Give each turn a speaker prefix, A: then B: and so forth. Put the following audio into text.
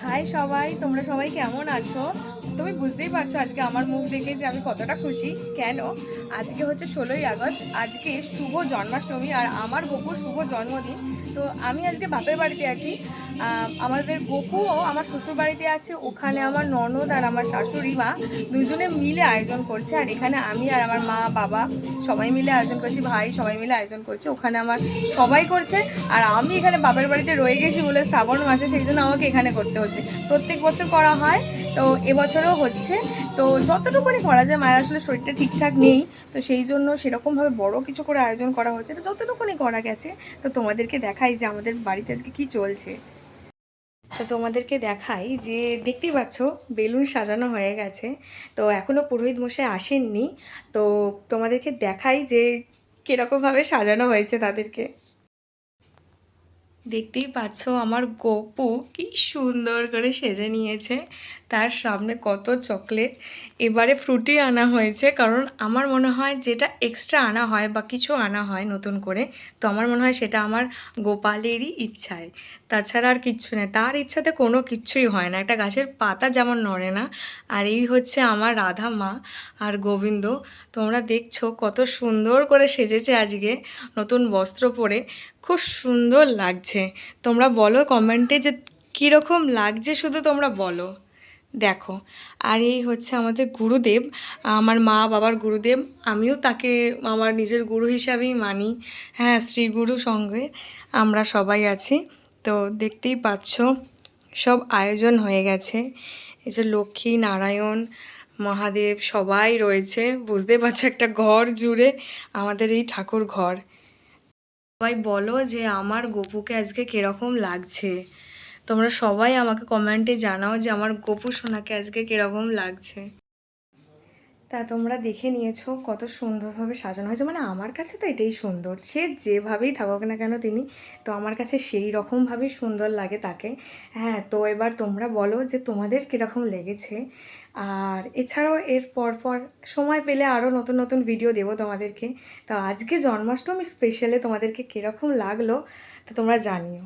A: High সবাই, তোমরা সবাই কেমন আছো? তুমি বুঝতেই পারছো আজকে আমার মুখ দেখে যে আমি কতটা খুশি। কেন? আজকে হচ্ছে 16ই আগস্ট, আজকে শুভ জন্মাষ্টমী আর আমার গপুর শুভ জন্মদিন। তো আমি আজকে বাপের বাড়িতে আছি। আমাদের গপুও আমার শ্বশুর বাড়িতে আছে, ওখানে আমার ননদ আর আমার শাশুড়ি মা দুজনে মিলে আয়োজন করছে। আর এখানে আমি আর আমার মা বাবা সবাই মিলে আয়োজন করছি, ভাই সবাই মিলে আয়োজন করছে, ওখানে আমার সবাই করছে। আর আমি এখানে বাপের বাড়িতে রয়ে গেছি বলে শ্রাবণ মাসে, সেই জন্য আমাকে এখানে করতে হচ্ছে। প্রত্যেক বছর করা হয়, তো এবছরও হচ্ছে। তো যতটুকুনি করা যায়, মায়ের আসলে শরীরটা ঠিকঠাক নেই, তো সেই জন্য সেরকমভাবে বড় কিছু করে আয়োজন করা হচ্ছে, তো যতটুকুনি করা গেছে। তো তোমাদেরকে দেখাই যে আমাদের বাড়িতে আজকে কী চলছে। তো তোমাদেরকে দেখাই যে দেখতেই পাচ্ছ বেলুন সাজানো হয়ে গেছে। তো এখনও পুরোহিত মশাই আসেননি। তো তোমাদেরকে দেখাই যে কীরকমভাবে সাজানো হয়েছে তাদেরকে। দেখতেই পাচ্ছ আমার গপু কি সুন্দর করে সেজে নিয়েছে, তার সামনে কত চকলেট। এবারে ফ্রুটি আনা হয়েছে, কারণ আমার মনে হয় যেটা এক্সট্রা আনা হয় বা কিছু আনা হয় নতুন করে, তো আমার মনে হয় সেটা আমার গোপালেরই ইচ্ছায়, তাছাড়া আর কিচ্ছু নেই। তার ইচ্ছাতে কোনো কিচ্ছুই হয় না, একটা গাছের পাতা যেমন নড়ে না। আর এই হচ্ছে আমার রাধা মা আর গোবিন্দ। তোমরা দেখছো কত সুন্দর করে সেজেছে আজকে, নতুন বস্ত্র পরে খুব সুন্দর লাগছে। তোমরা বলো কমেন্টে যে কীরকম লাগছে, শুধু তোমরা বলো। দেখো, আর এই হচ্ছে আমাদের গুরুদেব, আমার মা বাবার গুরুদেব। আমিও তাকে আমার নিজের গুরু হিসাবেই মানি। হ্যাঁ, শ্রী গুরু সঙ্গে আমরা সবাই আছি। তো দেখতেই পাচ্ছ সব আয়োজন হয়ে গেছে। এই যে লক্ষ্মী নারায়ণ মহাদেব সবাই রয়েছে, বুঝতেই পারছো একটা ঘর জুড়ে আমাদের এই ঠাকুর ঘর। সবাই বলো যে আমার গপুকে আজকে কিরকম লাগছে। তোমরা সবাই আমাকে কমেন্টে জানাও যে আমার গপু সোনাকে আজকে কিরকম লাগছে। তা তোমরা দেখে নিয়েছো কত সুন্দরভাবে সাজানো হয়েছে, মানে আমার কাছে তো এটাই সুন্দর, সে যেভাবেই থাকুক না কেন তিনি, তো আমার কাছে সেই রকমভাবেই সুন্দর লাগে তাকে। হ্যাঁ, তো এবার তোমরা বলো যে তোমাদের কীরকম লেগেছে। আর এছাড়াও এর পর সময় পেলে আরও নতুন নতুন ভিডিও দেবো তোমাদেরকে। তো আজকে জন্মাষ্টমী স্পেশালে তোমাদেরকে কীরকম লাগলো তো তোমরা জানিও।